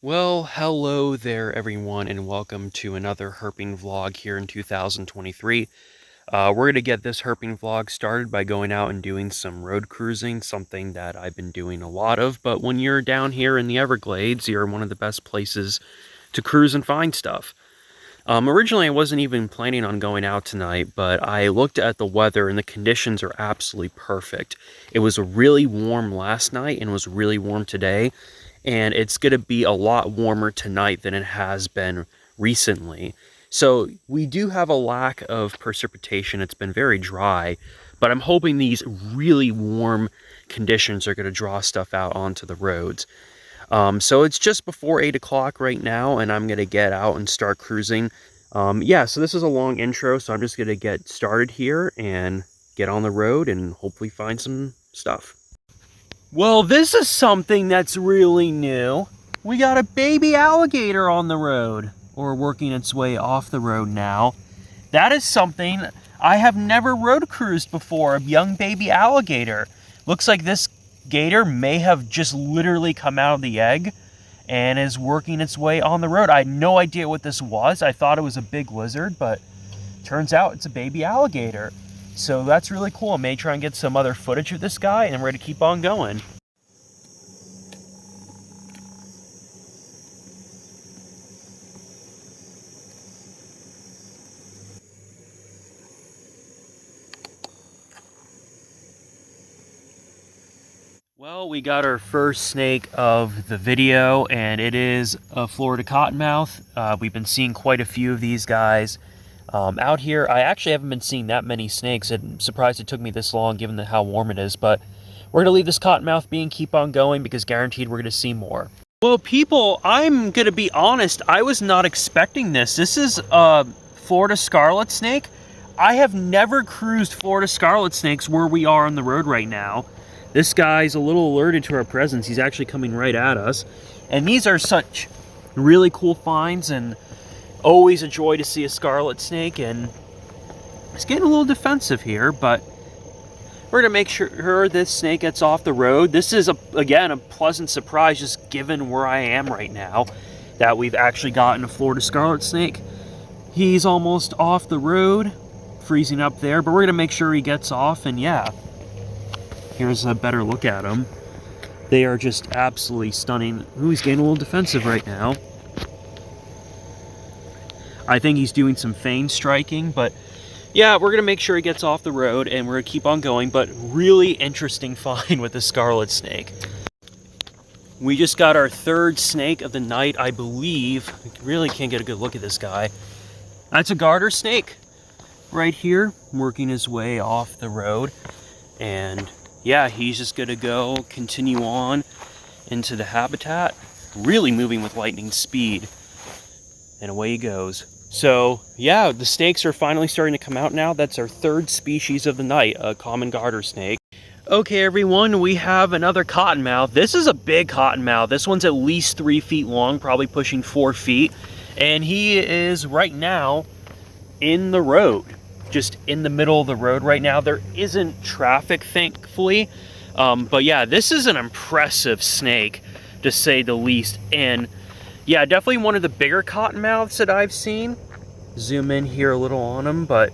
Well, hello there everyone and welcome to another herping vlog here in 2023. We're going to get this herping vlog started by going out and doing some road cruising, something that I've been doing a lot of, but when you're down here in the Everglades, you're one of the best places to cruise and find stuff. Originally I wasn't even planning on going out tonight, but I looked at the weather and the conditions are absolutely perfect. It was really warm last night and was really warm today. And it's going to be a lot warmer tonight than it has been recently. So we do have a lack of precipitation. It's been very dry, but I'm hoping these really warm conditions are going to draw stuff out onto the roads. So it's just before 8 o'clock right now, and I'm going to get out and start cruising. Yeah, so this is a long intro, so I'm just going to get started here and get on the road and hopefully find some stuff. Well, this is something that's really new. We got a baby alligator on the road, or working its way off the road now. That is something I have never road cruised before, a young baby alligator. Looks like this gator may have just literally come out of the egg and is working its way on the road. I had no idea what this was. I thought it was a big lizard, but turns out it's a baby alligator. So that's really cool. I may try and get some other footage of this guy, and we're going to keep on going. Well, we got our first snake of the video, and it is a Florida cottonmouth. We've been seeing quite a few of these guys out here. I actually haven't been seeing that many snakes. I'm surprised it took me this long given how warm it is, but we're going to leave this cottonmouth be and keep on going because guaranteed we're going to see more. Well, people, I'm going to be honest. I was not expecting this. This is a Florida scarlet snake. I have never cruised Florida scarlet snakes where we are on the road right now. This guy's a little alerted to our presence. He's actually coming right at us. And these are such really cool finds, and always a joy to see a scarlet snake. And it's getting a little defensive here, but we're going to make sure this snake gets off the road. This is, again, a pleasant surprise just given where I am right now, that we've actually gotten a Florida scarlet snake. He's almost off the road, freezing up there, but we're going to make sure he gets off, and yeah. Here's a better look at them. They are just absolutely stunning. Ooh, he's getting a little defensive right now. I think he's doing some feint striking, but yeah, we're going to make sure he gets off the road, and we're going to keep on going, but really interesting find with the scarlet snake. We just got our third snake of the night, I believe. I really can't get a good look at this guy. That's a garter snake right here, working his way off the road, and yeah, he's just going to continue on into the habitat, really moving with lightning speed, and away he goes. So yeah, the snakes are finally starting to come out now. That's our third species of the night, a common garter snake. Okay everyone, we have another cottonmouth. This is a big cottonmouth. This one's at least 3 feet long, probably pushing 4 feet, and he is right now in the road. Just in the middle of the road right now. There isn't traffic, thankfully, but yeah, this is an impressive snake to say the least. And yeah, definitely one of the bigger cottonmouths that I've seen. Zoom in here a little on him, but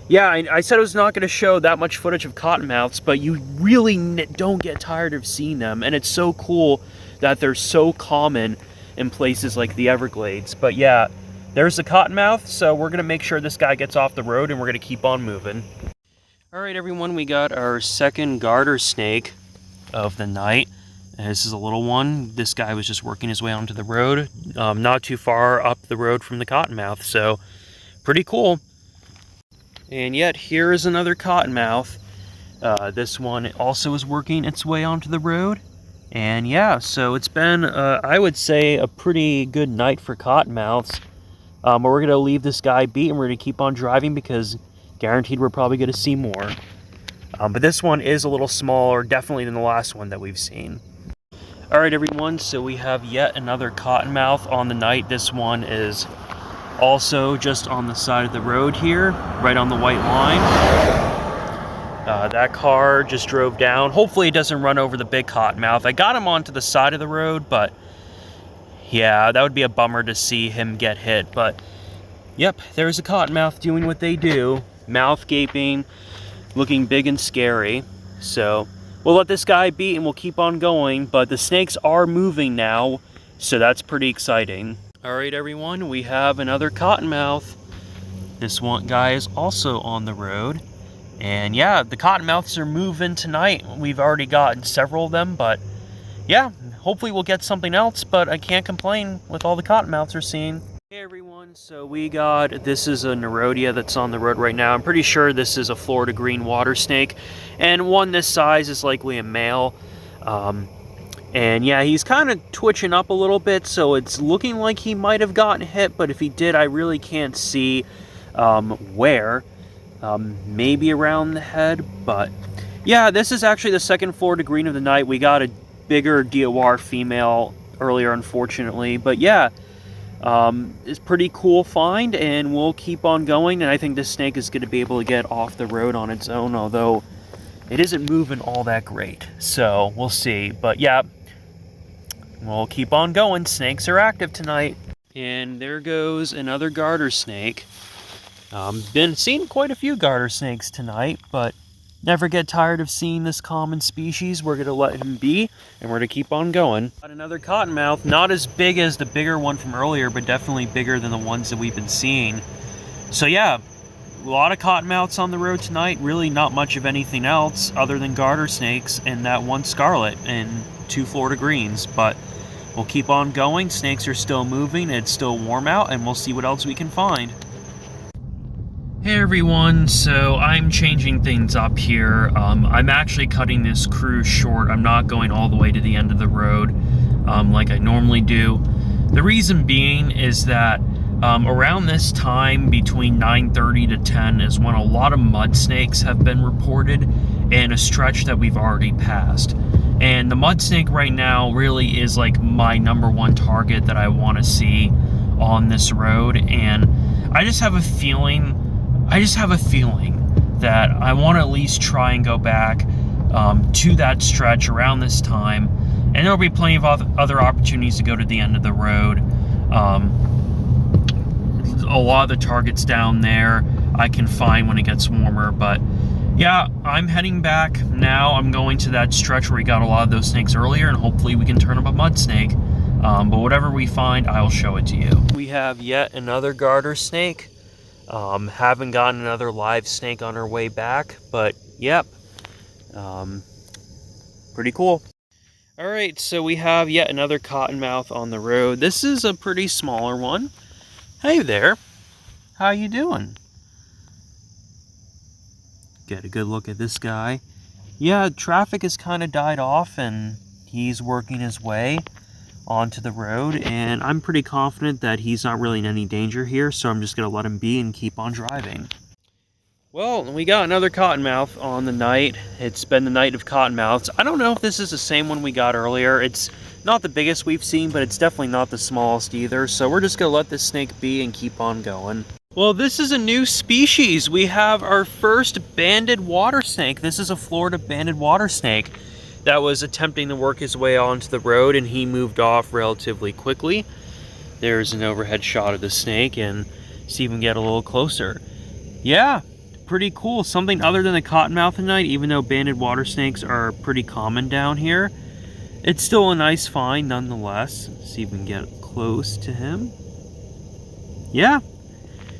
yeah, I said I was not going to show that much footage of cottonmouths, but you really don't get tired of seeing them, and it's so cool that they're so common in places like the Everglades. But yeah, there's the cottonmouth, so we're going to make sure this guy gets off the road, and we're going to keep on moving. All right, everyone, we got our second garter snake of the night. This is a little one. This guy was just working his way onto the road, not too far up the road from the cottonmouth, so pretty cool. And yet, here is another cottonmouth. This one also is working its way onto the road. And yeah, so it's been, I would say, a pretty good night for cottonmouths. But we're going to leave this guy be, and we're going to keep on driving because guaranteed we're probably going to see more. But this one is a little smaller, definitely, than the last one that we've seen. Alright everyone, so we have yet another cottonmouth on the night. This one is also just on the side of the road here, right on the white line. That car just drove down. Hopefully it doesn't run over the big cottonmouth. I got him onto the side of the road, but Yeah, that would be a bummer to see him get hit, but yep, there's a cottonmouth doing what they do. Mouth gaping, looking big and scary. So we'll let this guy be and we'll keep on going, but the snakes are moving now, so that's pretty exciting. All right, everyone, we have another cottonmouth. This one guy is also on the road. And yeah, the cottonmouths are moving tonight. We've already gotten several of them, but yeah, hopefully we'll get something else, but I can't complain with all the cottonmouths we're seeing. Hey everyone, so this is a Nerodia that's on the road right now. I'm pretty sure this is a Florida green water snake, and one this size is likely a male. And yeah, he's kind of twitching up a little bit, so it's looking like he might have gotten hit, but if he did, I really can't see where. Maybe around the head, but yeah, this is actually the second Florida green of the night. We got a bigger DOR female earlier, unfortunately, but yeah, it's pretty cool find, and we'll keep on going. And I think this snake is going to be able to get off the road on its own, although it isn't moving all that great, so we'll see. But yeah, we'll keep on going. Snakes are active tonight. And there goes another garter snake. Been seeing quite a few garter snakes tonight, but never get tired of seeing this common species. We're going to let him be, and we're going to keep on going. Got another cottonmouth, not as big as the bigger one from earlier, but definitely bigger than the ones that we've been seeing. So yeah, a lot of cottonmouths on the road tonight. Really not much of anything else other than garter snakes and that one scarlet and 2 Florida greens, but we'll keep on going. Snakes are still moving, it's still warm out, and we'll see what else we can find. Hey everyone, so I'm changing things up here. I'm actually cutting this cruise short. I'm not going all the way to the end of the road like I normally do. The reason being is that around this time, between 9:30 to 10, is when a lot of mud snakes have been reported, and a stretch that we've already passed. And the mud snake right now really is like my #1 target that I want to see on this road, and I just have a feeling that I want to at least try and go back to that stretch around this time, and there'll be plenty of other opportunities to go to the end of the road. A lot of the targets down there I can find when it gets warmer, but yeah, I'm heading back now. I'm going to that stretch where we got a lot of those snakes earlier, and hopefully we can turn up a mud snake. But whatever we find, I'll show it to you. We have yet another garter snake. Haven't gotten another live snake on our way back, but yep, pretty cool. All right, so we have yet another cottonmouth on the road. This is a pretty smaller one. Hey there, how you doing? Get a good look at this guy. Yeah, traffic has kind of died off, and he's working his way onto the road, and I'm pretty confident that he's not really in any danger here, so I'm just going to let him be and keep on driving. Well, we got another cottonmouth on the night. It's been the night of cottonmouths. I don't know if this is the same one we got earlier. It's not the biggest we've seen, but it's definitely not the smallest either, so we're just going to let this snake be and keep on going. Well, this is a new species. We have our first banded water snake. This is a Florida banded water snake that was attempting to work his way onto the road, and he moved off relatively quickly. There's an overhead shot of the snake, and see if we can get a little closer. Yeah, pretty cool. Something other than the cottonmouth tonight, even though banded water snakes are pretty common down here. It's still a nice find nonetheless. See if we can get close to him. Yeah.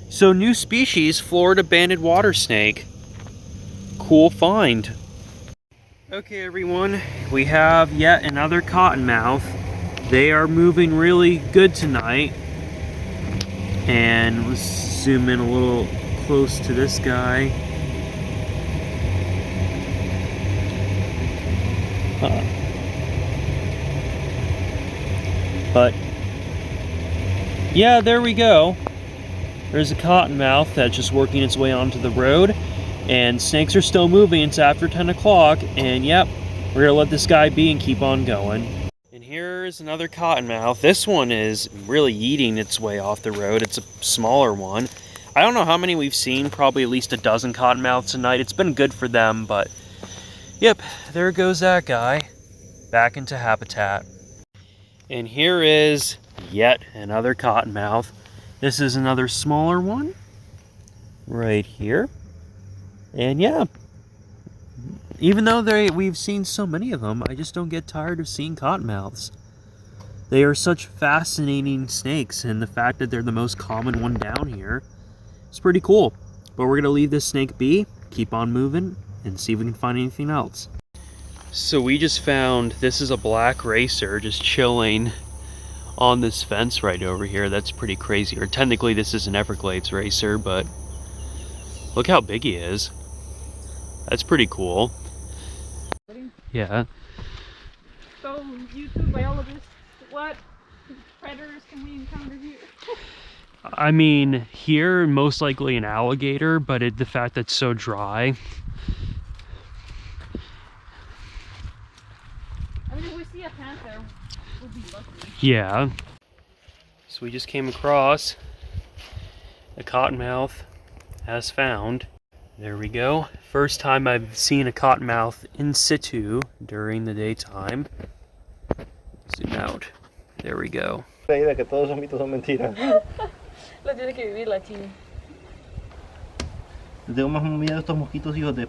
So new species, Florida banded water snake. Cool find. Okay everyone, we have yet another cottonmouth. They are moving really good tonight. And let's zoom in a little close to this guy. But yeah, there we go. There's a cottonmouth that's just working its way onto the road. And snakes are still moving. It's after 10 o'clock, and yep, we're gonna let this guy be and keep on going. And here's another cottonmouth. This one is really yeeting its way off the road. It's a smaller one. I don't know how many we've seen, probably at least a dozen cottonmouths tonight. It's been good for them, but yep, there goes that guy, back into habitat. And here is Yet another cottonmouth. This is another smaller one right here. And yeah, even though we've seen so many of them, I just don't get tired of seeing cottonmouths. They are such fascinating snakes, and the fact that they're the most common one down here is pretty cool. But we're gonna leave this snake be, keep on moving, and see if we can find anything else. So we just found, this is a black racer just chilling on this fence right over here. That's pretty crazy. Or technically this is an Everglades racer, but look how big he is. That's pretty cool. Yeah. So, YouTube biologists, what predators can we encounter here? I mean, here most likely an alligator, but the fact that it's so dry. I mean, if we see a panther, we'll be lucky. Yeah. So we just came across a cottonmouth as found. There we go. First time I've seen a cottonmouth in situ during the daytime. Zoom out. There we go. La idea que todos son mitos son mentiras. Lo tiene que vivir la china. Les tengo más miedo a estos mosquitos, hijos de...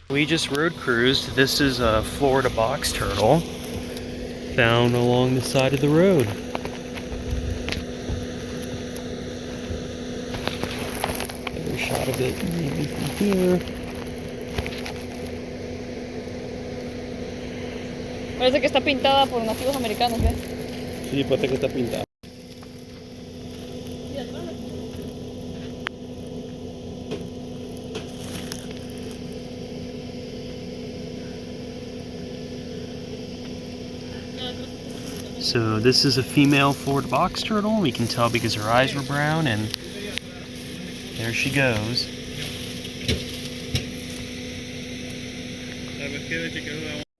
We just road cruised. This is a Florida box turtle found along the side of the road. Better shot of it maybe from here. Parece que está pintada por nativos americanos, ¿ves? Sí, parece que está pintado. So this is a female Florida box turtle. We can tell because her eyes were brown, and there she goes.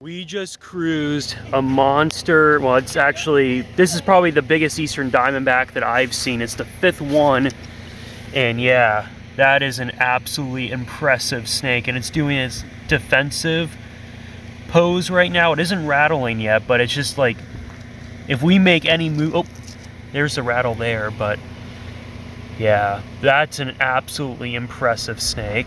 We just cruised a monster. Well, it's actually, this is probably the biggest eastern diamondback that I've seen. It's the 5th one, and yeah, that is an absolutely impressive snake, and it's doing its defensive pose right now. It isn't rattling yet, but it's just like, if we make any move, oh, there's a rattle there, but yeah, that's an absolutely impressive snake.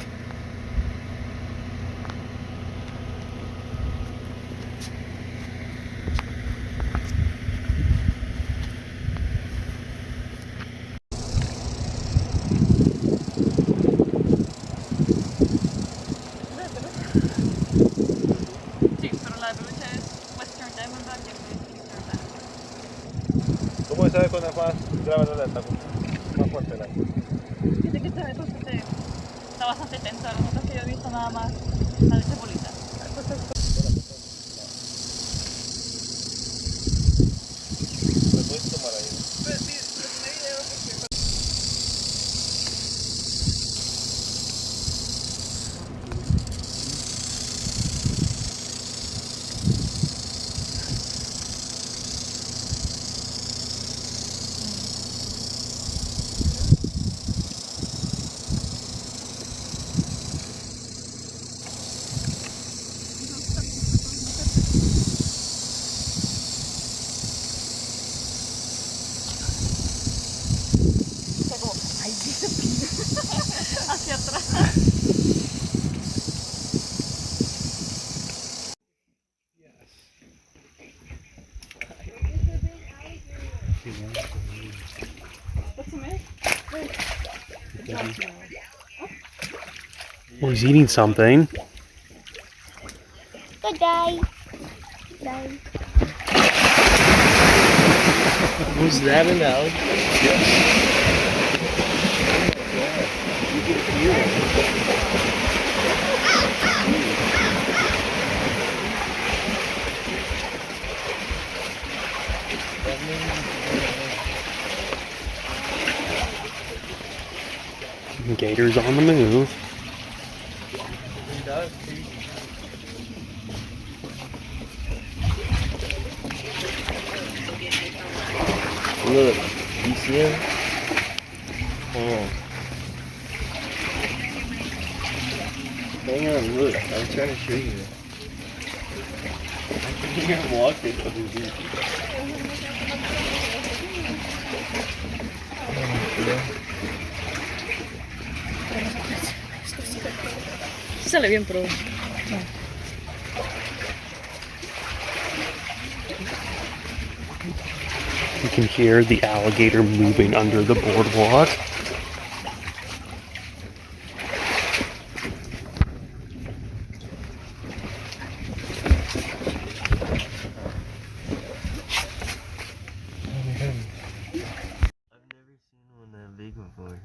Sí, pero la lucha es Western Diamondback y el Eastern Diamondback. ¿Cómo se sabe cuando es más grave el ataque? Más fuerte el ataque. Fíjate que está bastante tensa. Las otras que yo he visto nada más la de cebolita. ¿Me puedes tomar ahí? Pues sí, lo tomé video porque... hacia atrás. Well, he's eating something. Good day. Day. Was that an alligator? You can hear it. Gators on the move. Look, you see him? Oh. Hang on, look, I'm trying to show you. I can hear him walking over here. Sale bien pro. You can hear the alligator moving under the boardwalk. I've never seen one that big before.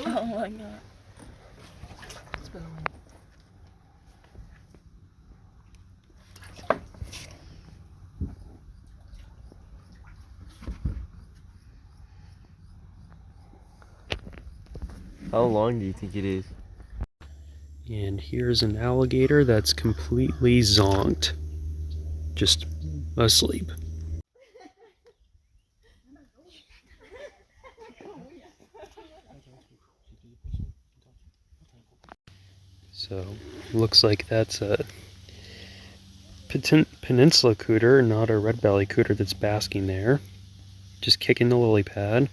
Oh my god. How long do you think it is? And here's an alligator that's completely zonked. Just asleep. So, looks like that's a peninsula cooter, not a red belly cooter that's basking there. Just kicking the lily pad.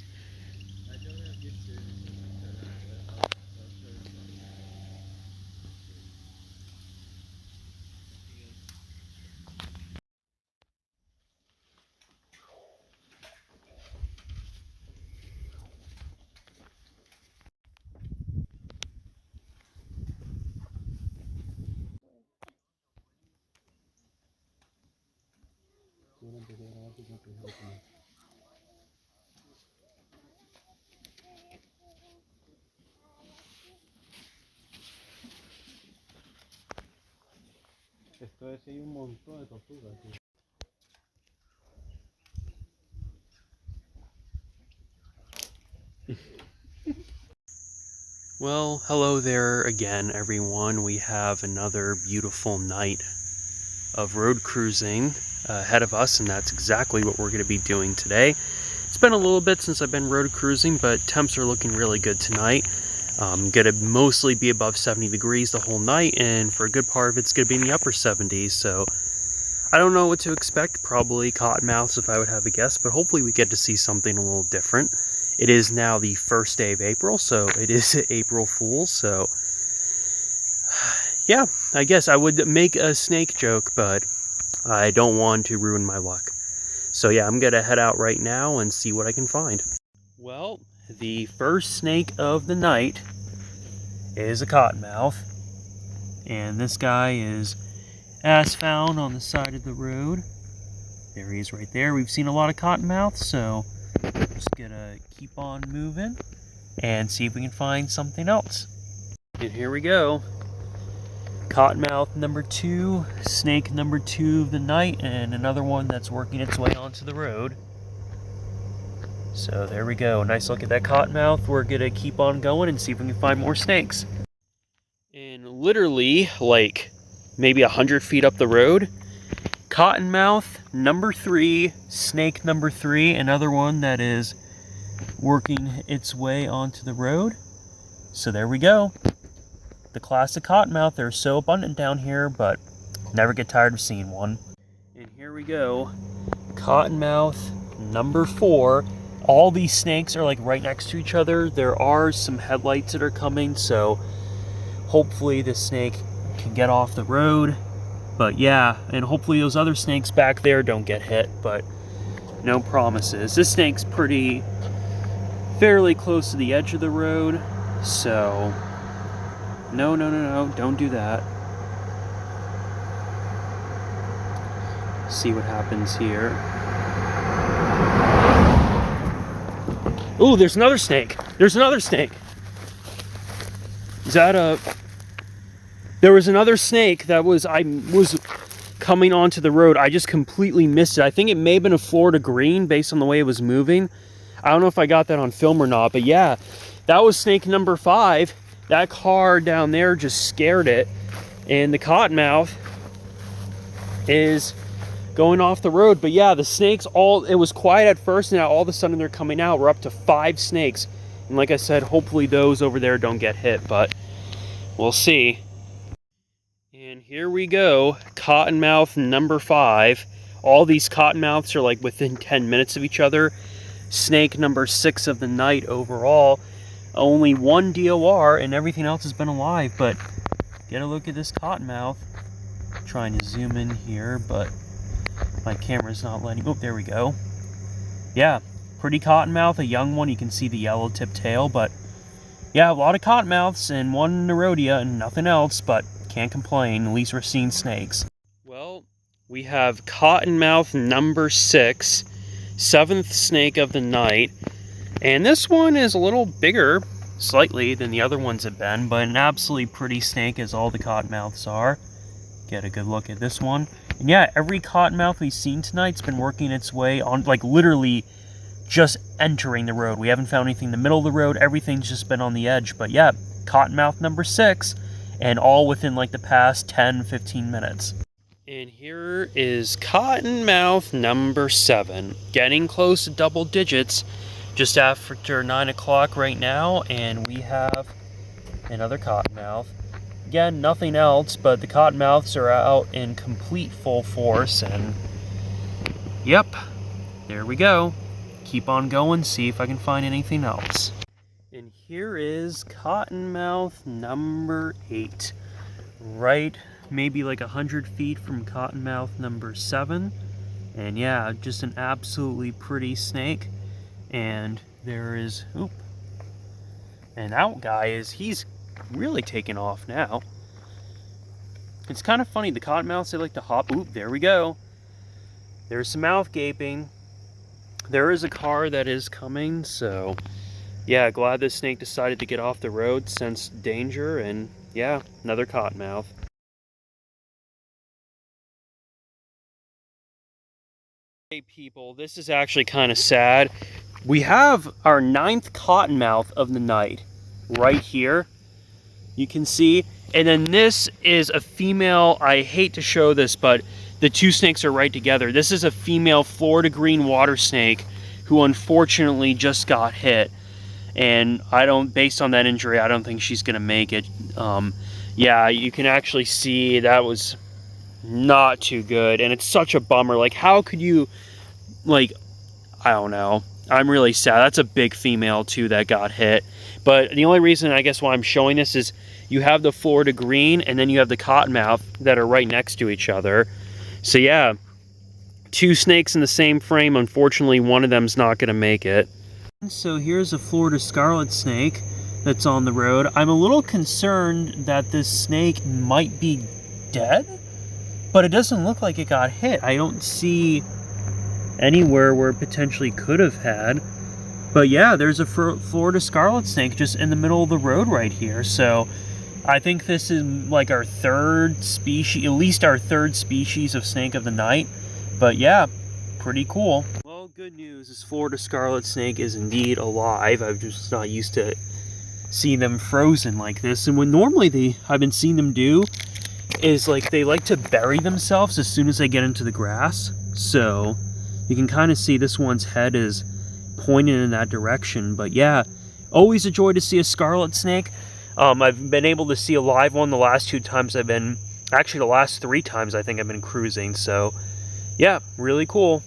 Esto es un montón de tortugas. Well, hello there again, everyone. We have another beautiful night of road cruising ahead of us, and that's exactly what we're going to be doing today. It's been a little bit since I've been road cruising, but temps are looking really good tonight. Going to mostly be above 70 degrees the whole night, and for a good part of it's going to be in the upper 70s, so I don't know what to expect. Probably cottonmouths if I would have a guess, but hopefully we get to see something a little different. It is now the first day of April, so it is April Fool's, so yeah, I guess I would make a snake joke, but I don't want to ruin my luck. So yeah, I'm gonna head out right now and see what I can find. Well, the first snake of the night is a cottonmouth, and this guy is as found on the side of the road. There he is right there. We've seen a lot of cottonmouths, so just gonna keep on moving and see if we can find something else. And here we go. Cottonmouth number 2, snake number 2 of the night, and another one that's working its way onto the road. So there we go. Nice look at that cottonmouth. We're gonna keep on going and see if we can find more snakes. And literally, like maybe 100 feet up the road, cottonmouth number 3, snake number 3, another one that is working its way onto the road. So there we go. The classic cottonmouth. They're so abundant down here, but never get tired of seeing one. And here we go. Cottonmouth number 4. All these snakes are like right next to each other. There are some headlights that are coming, so hopefully this snake can get off the road. But yeah, and hopefully those other snakes back there don't get hit, but no promises. This snake's fairly close to the edge of the road, So, no, don't do that. See what happens here. Ooh, there's another snake. There's another snake. Is that a... There was another snake that was... I was coming onto the road. I just completely missed it. I think it may have been a Florida green based on the way it was moving. I don't know if I got that on film or not, but yeah, that was snake number 5. That car down there just scared it. And the cottonmouth is going off the road. But yeah, the snakes it was quiet at first, and now all of a sudden they're coming out. We're up to 5 snakes. And like I said, hopefully those over there don't get hit, but we'll see. And here we go, cottonmouth number 5. All these cottonmouths are like within 10 minutes of each other. Snake number 6 of the night overall. Only 1 DOR and everything else has been alive, but get a look at this cottonmouth. Trying to zoom in here, but my camera's not letting... Oh, there we go. Yeah, pretty cottonmouth, a young one. You can see the yellow tip tail, but yeah, a lot of cottonmouths and 1 Nerodia and nothing else, but can't complain. At least we're seeing snakes. Well, we have cottonmouth number 6, 7th snake of the night, and this one is a little bigger, slightly, than the other ones have been, but an absolutely pretty snake as all the cottonmouths are. Get a good look at this one. And yeah, every cottonmouth we've seen tonight's been working its way on, like literally just entering the road. We haven't found anything in the middle of the road. Everything's just been on the edge. But yeah, cottonmouth number 6, and all within like the past 10-15 minutes. And here is cottonmouth number 7, getting close to double digits, just after 9 o'clock right now, and we have another cottonmouth. Again, nothing else, but the cottonmouths are out in complete full force, and yep, there we go. Keep on going, see if I can find anything else. And here is cottonmouth number 8, right maybe like 100 feet from cottonmouth number 7. And yeah, just an absolutely pretty snake. And there is, oop, and that guy he's really taking off now. It's kind of funny, the cottonmouths, they like to hop. Oop, there we go. There's some mouth gaping. There is a car that is coming, so yeah, glad this snake decided to get off the road, sensed danger, and yeah, another cottonmouth. Hey people, this is actually kind of sad. We have our 9th cottonmouth of the night right here. You can see, and then this is a female. I hate to show this, but the 2 snakes are right together. This is a female Florida green water snake who unfortunately just got hit. And based on that injury, I don't think she's gonna make it. Yeah, you can actually see that was not too good, and it's such a bummer. Like, how could you, like, I don't know. I'm really sad. That's a big female too that got hit. But the only reason I guess why I'm showing this is you have the Florida green and then you have the cottonmouth that are right next to each other. So yeah, 2 snakes in the same frame. Unfortunately, one of them's not gonna make it. So here's a Florida scarlet snake that's on the road. I'm a little concerned that this snake might be dead, but it doesn't look like it got hit. I don't see anywhere where it potentially could have had. But yeah, there's a Florida scarlet snake just in the middle of the road right here. So I think this is like our 3rd species, at least our 3rd species of snake of the night. But yeah, pretty cool. Well, good news, this Florida scarlet snake is indeed alive. I'm just not used to seeing them frozen like this. And what normally I've been seeing them do is like they like to bury themselves as soon as they get into the grass. So you can kind of see this one's head is pointing in that direction. But yeah, always a joy to see a scarlet snake. I've been able to see a live one the last 2 times I've been, actually the last 3 times I think I've been cruising. So yeah, really cool.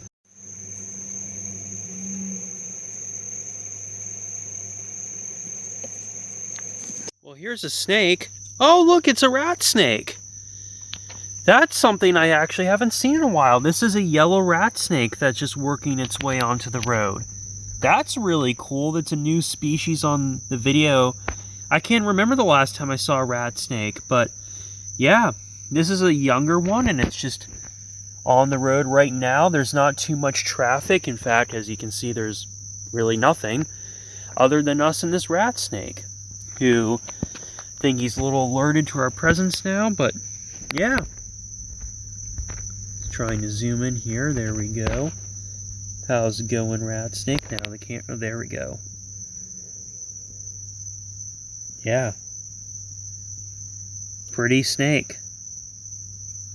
Well, here's a snake. Oh, look, it's a rat snake. That's something I actually haven't seen in a while. This is a yellow rat snake that's just working its way onto the road. That's really cool. That's a new species on the video. I can't remember the last time I saw a rat snake, but yeah, this is a younger one, and it's just on the road right now. There's not too much traffic. In fact, as you can see, there's really nothing other than us and this rat snake, who think he's a little alerted to our presence now, but yeah. Trying to zoom in here. There we go. How's it going, rat snake? Now the camera. There we go. Yeah. Pretty snake.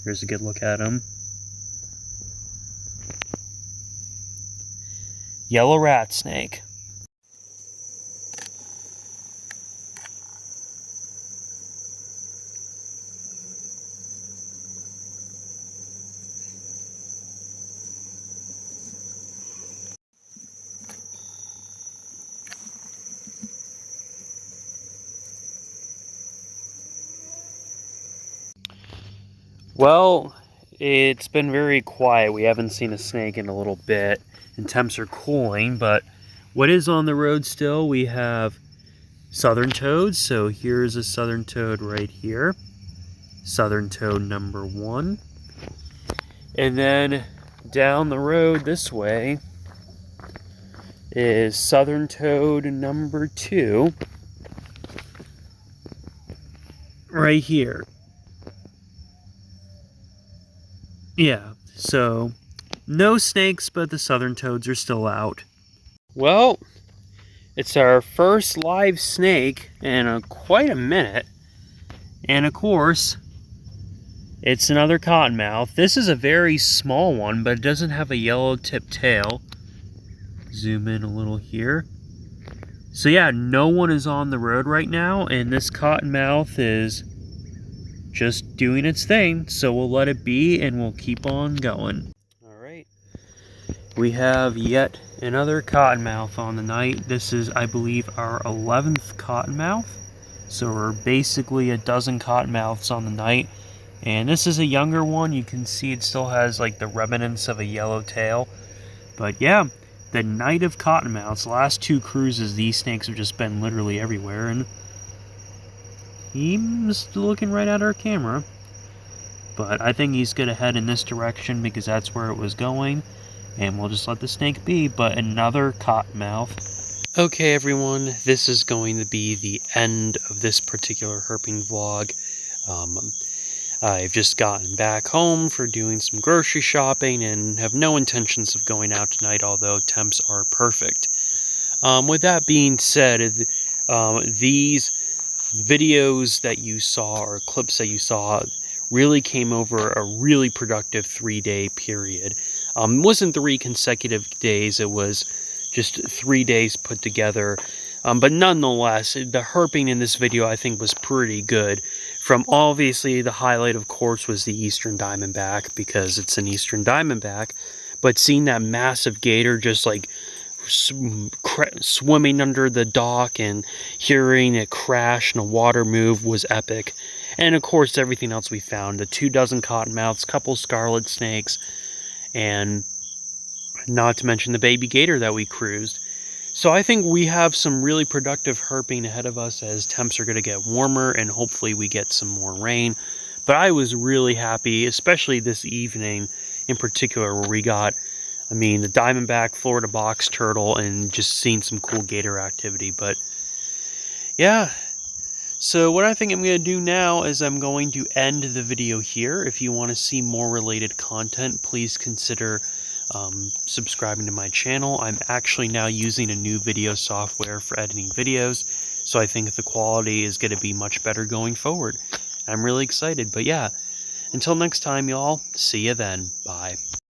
Here's a good look at him. Yellow rat snake. Well, it's been very quiet. We haven't seen a snake in a little bit, and temps are cooling, but what is on the road still, we have southern toads. So here's a southern toad right here. Southern toad number 1. And then down the road this way is southern toad number 2. Right here. Yeah, so no snakes, but the southern toads are still out. Well, it's our first live snake in quite a minute. And of course, it's another cottonmouth. This is a very small one, but it doesn't have a yellow tip tail. Zoom in a little here. So yeah, no one is on the road right now, and this cottonmouth is just doing its thing, so we'll let it be and we'll keep on going. Alright, we have yet another cottonmouth on the night. This is, I believe, our 11th cottonmouth, so we're basically a dozen cottonmouths on the night, and this is a younger one. You can see it still has like the remnants of a yellow tail, but yeah, the night of cottonmouths. Last 2 cruises, these snakes have just been literally everywhere, and he's looking right at our camera. But I think he's gonna head in this direction because that's where it was going. And we'll just let the snake be. But another cottonmouth. Okay, everyone, this is going to be the end of this particular herping vlog. I've just gotten back home for doing some grocery shopping and have no intentions of going out tonight, although temps are perfect. With that being said, these videos that you saw, or clips that you saw, really came over a really productive 3-day period. It wasn't 3 consecutive days, it was just 3 days put together. But nonetheless, the herping in this video I think was pretty good. From obviously the highlight, of course, was the eastern diamondback, because it's an eastern diamondback. But seeing that massive gator just like swimming under the dock and hearing it crash and a water move was epic. And of course everything else we found, the 24 cottonmouths, couple scarlet snakes, and not to mention the baby gator that we cruised. So I think we have some really productive herping ahead of us as temps are going to get warmer and hopefully we get some more rain. But I was really happy, especially this evening in particular, where we got, I mean, the diamondback, Florida box turtle, and just seeing some cool gator activity. But yeah, so what I think I'm going to do now is I'm going to end the video here. If you want to see more related content, please consider subscribing to my channel. I'm actually now using a new video software for editing videos, so I think the quality is going to be much better going forward. I'm really excited. But yeah, until next time, y'all, see ya then. Bye.